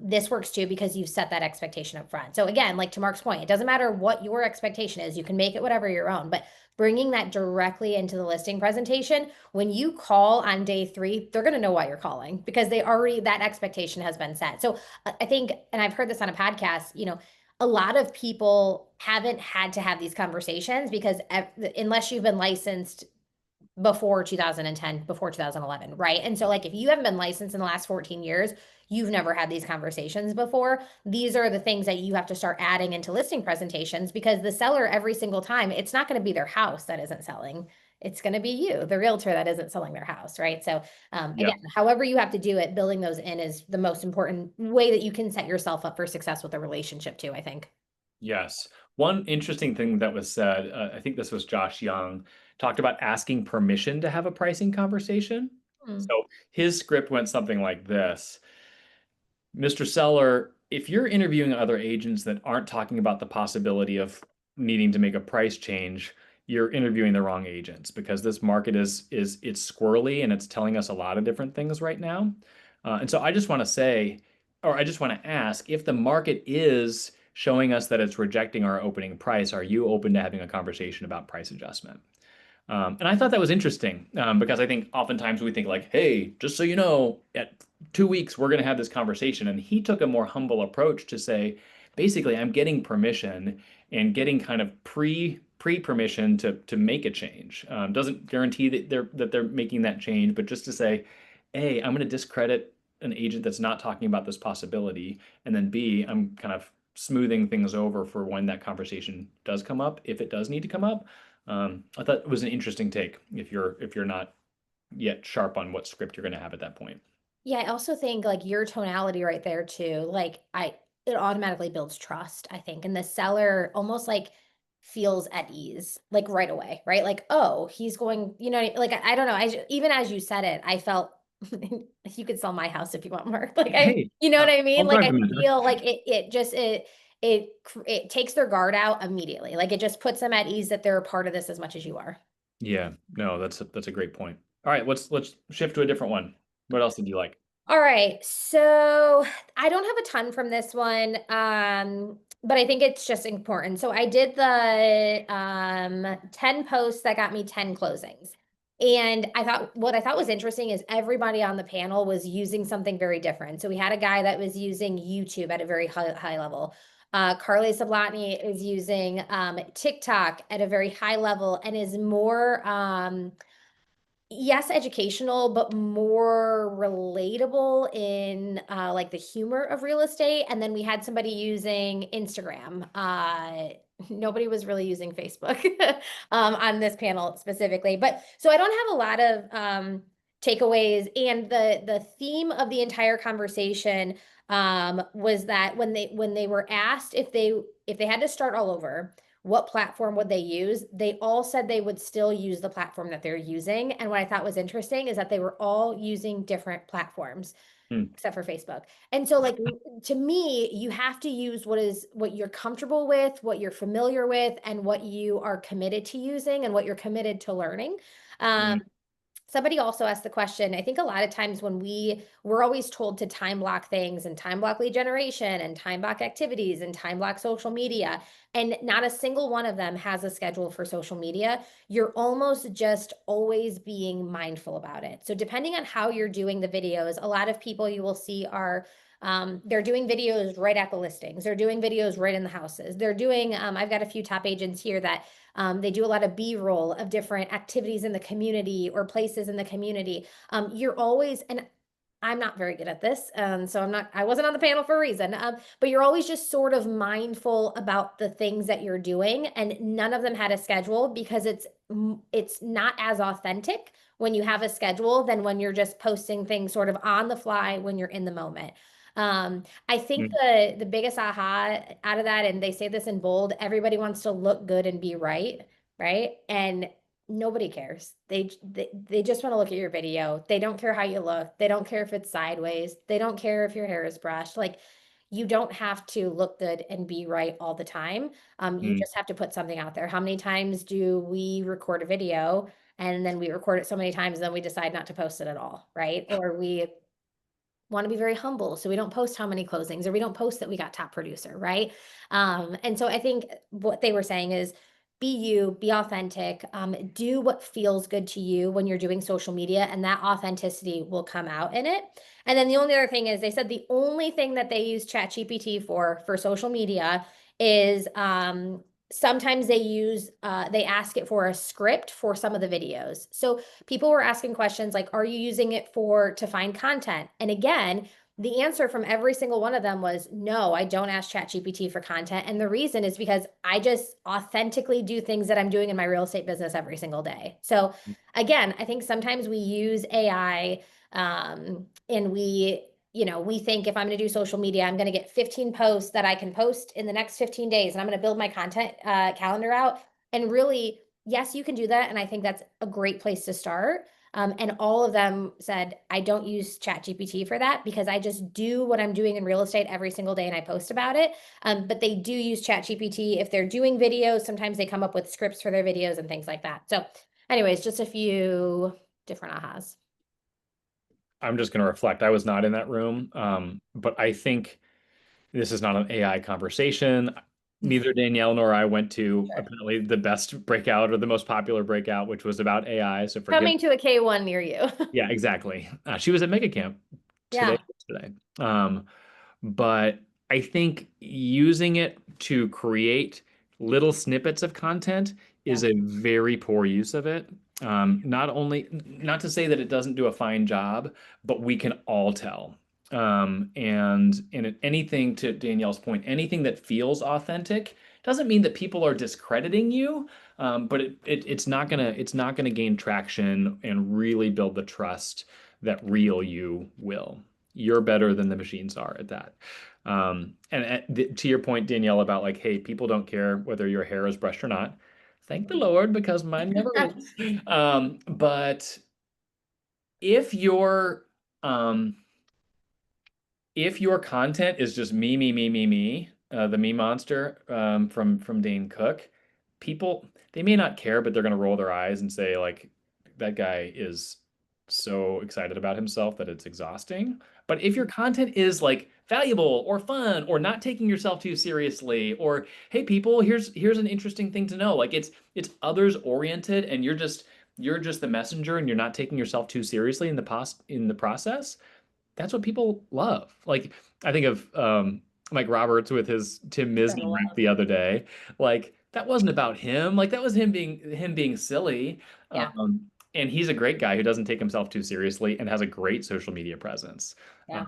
This works too because you've set that expectation up front. So again, like to Mark's point, it doesn't matter what your expectation is. You can make it whatever your own, but bringing that directly into the listing presentation, when you call on day 3, they're going to know why you're calling because that expectation has been set. So I think, and I've heard this on a podcast, a lot of people haven't had to have these conversations because unless you've been licensed before 2010, before 2011, right? And so like if you haven't been licensed in the last 14 years, you've never had these conversations before. These are the things that you have to start adding into listing presentations because the seller every single time, it's not going to be their house that isn't selling. It's going to be you, the realtor that isn't selling their house, right? So Yeah. again, however you have to do it, building those in is the most important way that you can set yourself up for success with a relationship too, I think. Yes. One interesting thing that was said, I think this was Josh Young, talked about asking permission to have a pricing conversation. Hmm. So his script went something like this. Mr. Seller, if you're interviewing other agents that aren't talking about the possibility of needing to make a price change, you're interviewing the wrong agents because this market is it's squirrely and it's telling us a lot of different things right now. And so I just want to say, or I just want to ask, if the market is showing us that it's rejecting our opening price, are you open to having a conversation about price adjustment? And I thought that was interesting because I think oftentimes we think like, hey, just so you know, at 2 weeks we're going to have this conversation. And he took a more humble approach to say, basically, I'm getting permission and getting kind of pre permission to make a change. Doesn't guarantee that they're making that change, but just to say, hey, I'm going to discredit an agent that's not talking about this possibility, and then B, I'm kind of smoothing things over for when that conversation does come up, if it does need to come up. I thought it was an interesting take if you're not yet sharp on what script you're going to have at that point. Yeah, I also think like your tonality right there too, it automatically builds trust, I think. And the seller almost like feels at ease, like right away, right? Like, oh, he's going, like I don't know. Even as you said it, I felt you could sell my house if you want more. Like Hey, you know what I mean? I'll Like drive I the mentor. feel like it takes their guard out immediately. Like it just puts them at ease that they're a part of this as much as you are. Yeah, no, that's a great point. All right, let's shift to a different one. What else did you like? All right. So I don't have a ton from this one, but I think it's just important. So I did the 10 posts that got me 10 closings. And what I thought was interesting is everybody on the panel was using something very different. So we had a guy that was using YouTube at a very high level. Carly Sablotny is using TikTok at a very high level and is more yes, educational, but more relatable in like the humor of real estate. And then we had somebody using Instagram. Nobody was really using Facebook on this panel specifically. But so I don't have a lot of takeaways. And the theme of the entire conversation was that when they were asked if they had to start all over, what platform would they use? They all said they would still use the platform that they're using. And what I thought was interesting is that they were all using different platforms Hmm. except for Facebook. And so like to me, you have to use what you're comfortable with, what you're familiar with, and what you are committed to using and what you're committed to learning. Um, Mm, Somebody also asked the question, I think a lot of times when we're always told to time block things and time block lead generation and time block activities and time block social media, and not a single one of them has a schedule for social media. You're almost just always being mindful about it. So depending on how you're doing the videos, a lot of people you will see are they're doing videos right at the listings. They're doing videos right in the houses. They're doing, I've got a few top agents here that they do a lot of B-roll of different activities in the community or places in the community. You're always, and I'm not very good at this, so I wasn't on the panel for a reason. But you're always just sort of mindful about the things that you're doing, and none of them had a schedule because it's not as authentic when you have a schedule than when you're just posting things sort of on the fly when you're in the moment. I think mm, the biggest aha out of that, and they say this in bold, everybody wants to look good and be right, right? And nobody cares. They just want to look at your video. They don't care how you look. They don't care if it's sideways. They don't care if your hair is brushed. Like you don't have to look good and be right all the time. You mm, just have to put something out there. How many times do we record a video and then we record it so many times, and then we decide not to post it at all, right? Or we want to be very humble. So we don't post how many closings or we don't post that we got top producer, right? And so I think what they were saying is be you, be authentic, do what feels good to you when you're doing social media, and that authenticity will come out in it. And then the only other thing is they said the only thing that they use ChatGPT for social media is sometimes they ask it for a script for some of the videos. So people were asking questions like, are you using it to find content? And again, the answer from every single one of them was no, I don't ask ChatGPT for content. And the reason is because I just authentically do things that I'm doing in my real estate business every single day. So again, I think sometimes we use AI and we think if I'm going to do social media, I'm going to get 15 posts that I can post in the next 15 days and I'm going to build my content calendar out. And really, yes, you can do that. And I think that's a great place to start. And all of them said, I don't use ChatGPT for that because I just do what I'm doing in real estate every single day and I post about it. But they do use ChatGPT if they're doing videos. Sometimes they come up with scripts for their videos and things like that. So, anyways, just a few different ahas. I'm just going to reflect. I was not in that room, but I think this is not an AI conversation. Neither Danielle nor I went to Sure. apparently the best breakout or the most popular breakout, which was about AI. So forgive. Coming to a K1 near you. Yeah, exactly. She was at Mega Camp Yeah. today. But I think using it to create little snippets of content Yeah. is a very poor use of it. Not to say that it doesn't do a fine job, but we can all tell. And anything, to Danielle's point, anything that feels authentic doesn't mean that people are discrediting you, but it's not gonna gain traction and really build the trust that real you will. You're better than the machines are at that. And to your point, Danielle, about like, hey, people don't care whether your hair is brushed or not. Thank the Lord, because mine never is. But if your um, if your content is just me, me, me, me, me, the me monster from Dane Cook, people they may not care, but they're gonna roll their eyes and say like that guy is so excited about himself that it's exhausting. But if your content is like valuable or fun or not taking yourself too seriously, or hey people, here's an interesting thing to know, like it's others oriented and you're just the messenger and you're not taking yourself too seriously in the process, that's what people love. Like I think of Mike Roberts with his Tim Misny So, rant the other day. Like that wasn't about him. Like that was him being silly. yeah. And he's a great guy who doesn't take himself too seriously and has a great social media presence. Yeah.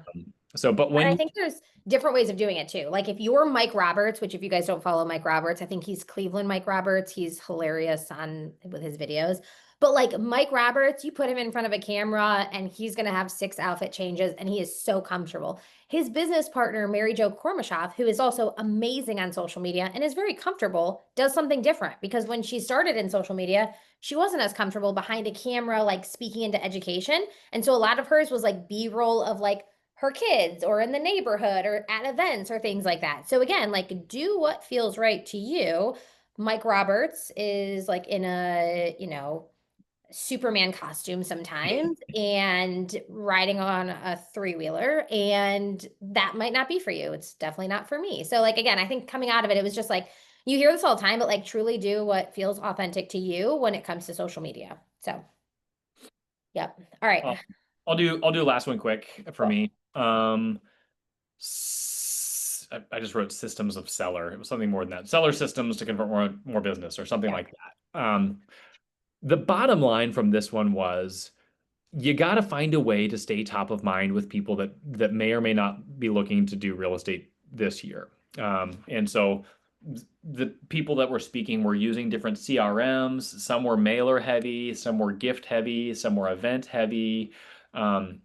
But And when I you think there's different ways of doing it too. Like if you're Mike Roberts, which if you guys don't follow Mike Roberts, I think he's Cleveland Mike Roberts. He's hilarious on with his videos. But like Mike Roberts, you put him in front of a camera and he's going to have 6 outfit changes and he is so comfortable. His business partner, Mary Jo Kormashoff, who is also amazing on social media and is very comfortable, does something different because when she started in social media, she wasn't as comfortable behind a camera, like speaking into education. And so a lot of hers was like B-roll of like her kids or in the neighborhood or at events or things like that. So again, like do what feels right to you. Mike Roberts is like in a, Superman costume sometimes and riding on a three-wheeler and that might not be for you. It's definitely not for me. So like again, I think coming out of it, it was just like you hear this all the time, but like truly do what feels authentic to you when it comes to social media. So, yep. All right. uh, I'll do the last one quick for Cool. me. I just wrote systems of seller. It was something more than that. Seller systems to convert more business or something Yeah. like that. The bottom line from this one was you got to find a way to stay top of mind with people that may or may not be looking to do real estate this year. And so the people that were speaking were using different CRMs. Some were mailer heavy, some were gift heavy, some were event heavy. Um,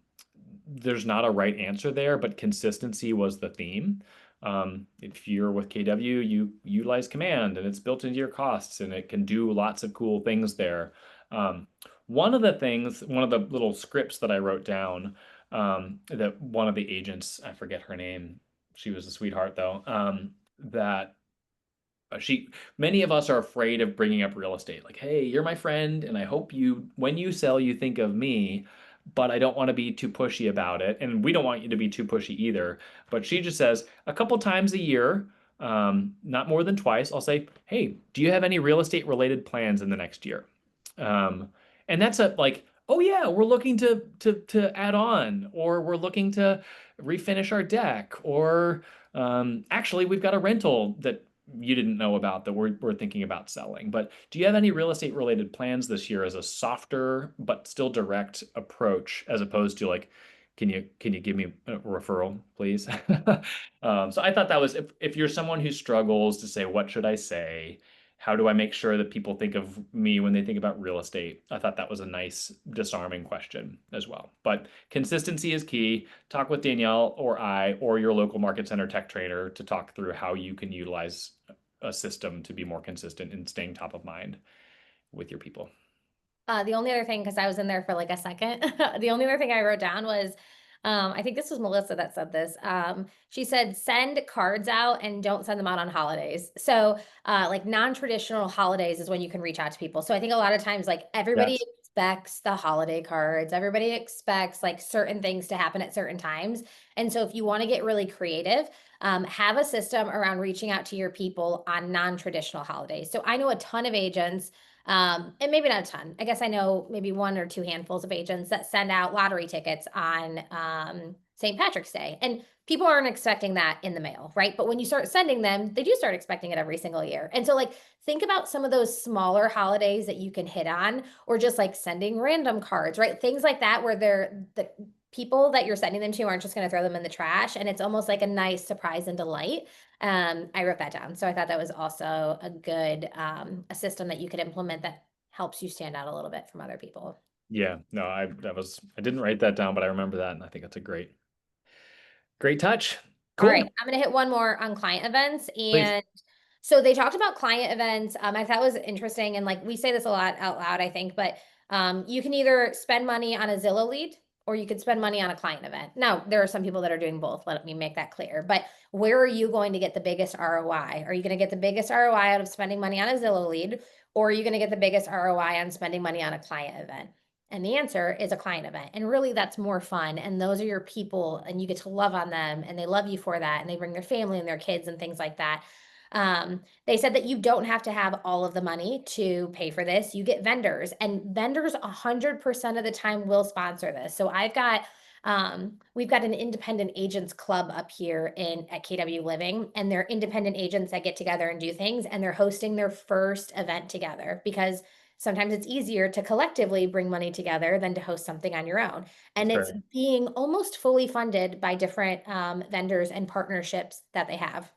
there's not a right answer there, but consistency was the theme. If you're with KW, you utilize command and it's built into your costs and it can do lots of cool things there. One of the things, one of the little scripts that I wrote down, that one of the agents, I forget her name, she was a sweetheart though, that she many of us are afraid of bringing up real estate. Like, hey, you're my friend, and I hope when you sell, you think of me, but I don't want to be too pushy about it. And we don't want you to be too pushy either. But she just says a couple times a year, not more than twice, I'll say, hey, do you have any real estate related plans in the next year? Um, and that's a like, oh yeah, we're looking to add on, or we're looking to refinish our deck, or actually we've got a rental that you didn't know about that we're thinking about selling. But do you have any real estate related plans this year as a softer but still direct approach as opposed to like, can you give me a referral, please? So I thought that was if you're someone who struggles to say, what should I say? How do I make sure that people think of me when they think about real estate? I thought that was a nice disarming question as well. But consistency is key. Talk with Danielle or I or your local market center tech trainer to talk through how you can utilize a system to be more consistent and staying top of mind with your people. The only other thing, because I was in there for like a second, the only other thing I wrote down was, I think this was Melissa that said this. She said, send cards out and don't send them out on holidays. So, like non-traditional holidays is when you can reach out to people. So I think a lot of times, like everybody Yes. expects the holiday cards, everybody expects like certain things to happen at certain times. And so if you want to get really creative, have a system around reaching out to your people on non-traditional holidays. So I know a ton of agents and maybe not a ton. I guess I know maybe one or two handfuls of agents that send out lottery tickets on St. Patrick's Day. And people aren't expecting that in the mail, right? But when you start sending them, they do start expecting it every single year. And so, like, think about some of those smaller holidays that you can hit on, or just like sending random cards, right? Things like that, where they're the people that you're sending them to aren't just going to throw them in the trash. And it's almost like a nice surprise and delight. I wrote that down. So I thought that was also a good a system that you could implement that helps you stand out a little bit from other people. Yeah, no, I didn't write that down, but I remember that, and I think that's a great. Great touch. All Cool. right, I'm gonna hit one more on client events. Please. And so they talked about client events. I thought was interesting. And like we say this a lot out loud, I think, but you can either spend money on a Zillow lead or you could spend money on a client event. Now, there are some people that are doing both. Let me make that clear. But where are you going to get the biggest ROI? Are you going to get the biggest ROI out of spending money on a Zillow lead, or are you going to get the biggest ROI on spending money on a client event? And the answer is a client event. And really, that's more fun. And those are your people, and you get to love on them, and they love you for that. And they bring their family and their kids and things like that. They said that you don't have to have all of the money to pay for this. You get vendors, and vendors 100% of the time will sponsor this. So we've got an independent agents club up here at KW Living, and they're independent agents that get together and do things, and they're hosting their first event together because sometimes it's easier to collectively bring money together than to host something on your own. And it's Sure. being almost fully funded by different vendors and partnerships that they have.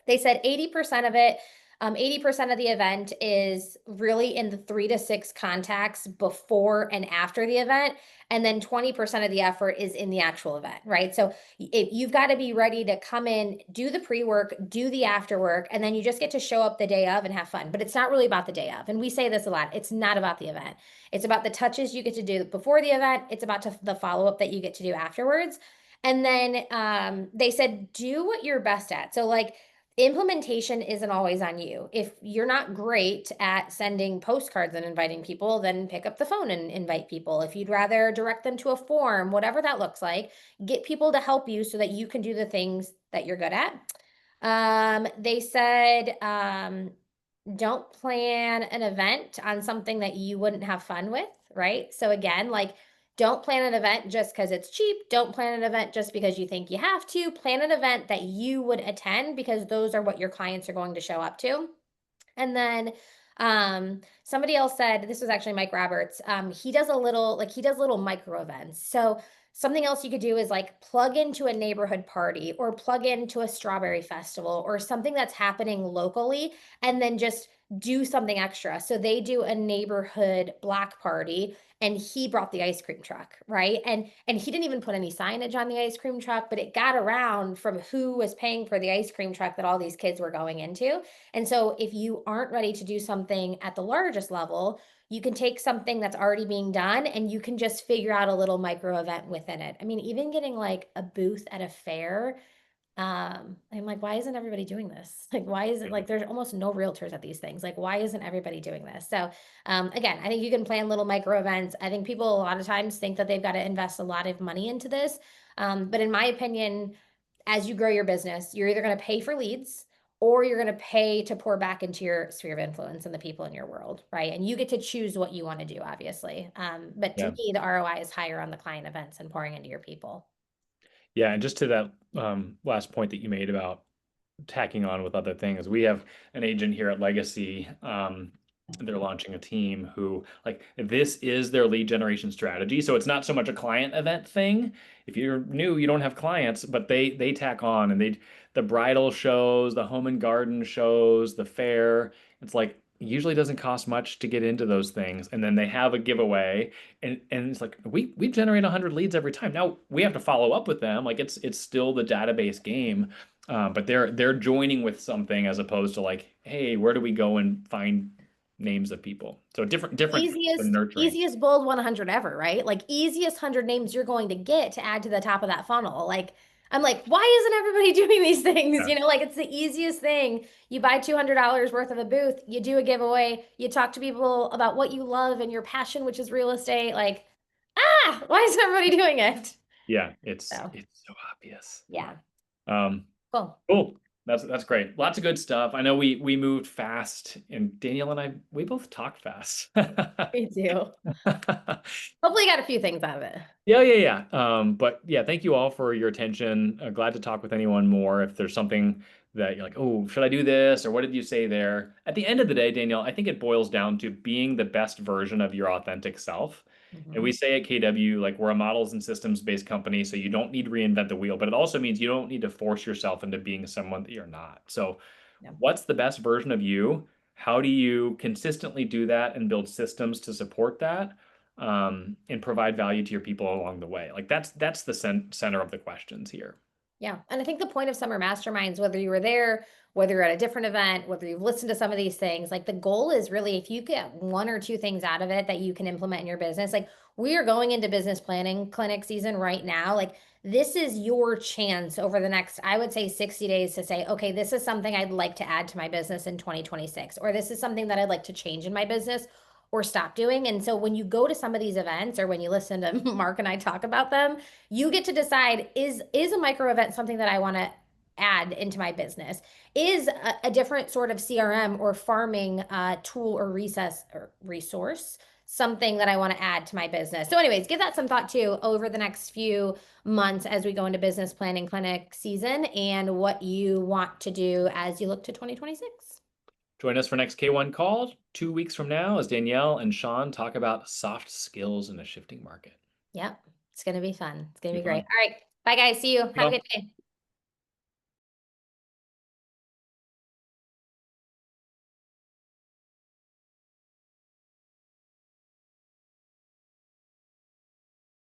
They said 80% of it, 80% of the event is really in the 3 to 6 contacts before and after the event. And then 20% of the effort is in the actual event, right? So if you've got to be ready to come in, do the pre-work, do the after work, and then you just get to show up the day of and have fun. But it's not really about the day of. And we say this a lot. It's not about the event. It's about the touches you get to do before the event. It's about the follow-up that you get to do afterwards. And then they said, do what you're best at. So like, implementation isn't always on you. If you're not great at sending postcards and inviting people, then pick up the phone and invite people. If you'd rather direct them to a form, whatever that looks like, get people to help you so that you can do the things that you're good at. They said, don't plan an event on something that you wouldn't have fun with, right? So again, like don't plan an event just because it's cheap. Don't plan an event just because you think you have to. Plan an event that you would attend because those are what your clients are going to show up to. And then somebody else said, this was actually Mike Roberts. He does little micro events. So something else you could do is like plug into a neighborhood party or plug into a strawberry festival or something that's happening locally and then just do something extra. So they do a neighborhood block party and he brought the ice cream truck, right? And he didn't even put any signage on the ice cream truck, but it got around from who was paying for the ice cream truck that all these kids were going into. And so if you aren't ready to do something at the largest level, you can take something that's already being done and you can just figure out a little micro event within it. I mean, even getting like a booth at a fair, I'm like, why isn't everybody doing this? Like, why isn't like there's almost no realtors at these things? Like, why isn't everybody doing this? So, again, I think you can plan little micro events. I think people a lot of times think that they've got to invest a lot of money into this. But in my opinion, as you grow your business, you're either going to pay for leads or you're going to pay to pour back into your sphere of influence and the people in your world, right? And you get to choose what you want to do, obviously. But to Yeah. me, the ROI is higher on the client events and pouring into your people. Yeah. And just to that last point that you made about tacking on with other things. We have an agent here at Legacy. They're launching a team who, like, this is their lead generation strategy. So it's not so much a client event thing. If you're new, you don't have clients, but they tack on and the bridal shows, the home and garden shows, the fair. It's like usually doesn't cost much to get into those things. And then they have a giveaway and it's like we generate 100 leads every time. Now we have to follow up with them. Like it's still the database game, but they're joining with something as opposed to like, hey, where do we go and find names of people? So different types of nurturing. Easiest bold 100 ever, right? Like easiest 100 names you're going to get to add to the top of that funnel. Like I'm like, why isn't everybody doing these things? Yeah. You know, like it's the easiest thing. You buy $200 worth of a booth, you do a giveaway, you talk to people about what you love and your passion, which is real estate. Like, why isn't everybody doing it? Yeah, it's So, it's so obvious. yeah. Um, Cool. cool. That's great. Lots of good stuff. I know we moved fast, and Danielle and I we both talked fast. Me too. Hopefully you got a few things out of it. Yeah. But yeah, thank you all for your attention. Glad to talk with anyone more. If there's something that you're like, oh, should I do this? Or what did you say there? At the end of the day, Danielle, I think it boils down to being the best version of your authentic self. And we Mhm. say at KW, like we're a models and systems based company, so you don't need to reinvent the wheel, but it also means you don't need to force yourself into being someone that you're not. So, Yeah. what's the best version of you? How do you consistently do that and build systems to support that? And provide value to your people along the way. Like that's the center of the questions here. Yeah. And I think the point of summer masterminds, whether you were there, whether you're at a different event, whether you've listened to some of these things, like the goal is really if you get one or two things out of it that you can implement in your business, like we are going into business planning clinic season right now. Like this is your chance over the next, I would say 60 days to say, okay, this is something I'd like to add to my business in 2026, or this is something that I'd like to change in my business or stop doing. And so when you go to some of these events or when you listen to Mark and I talk about them, you get to decide is a micro event something that I want to add into my business? Is a different sort of CRM or farming tool or recess or resource something that I want to add to my business? So, anyways, give that some thought too over the next few months as we go into business planning clinic season and what you want to do as you look to 2026. Join us for next K1 call 2 weeks from now as Danielle and Sean talk about soft skills in a shifting market. Yep, it's going to be fun. It's going to Be be great. fun. All right. Bye, guys. See you. Have a Well, good day.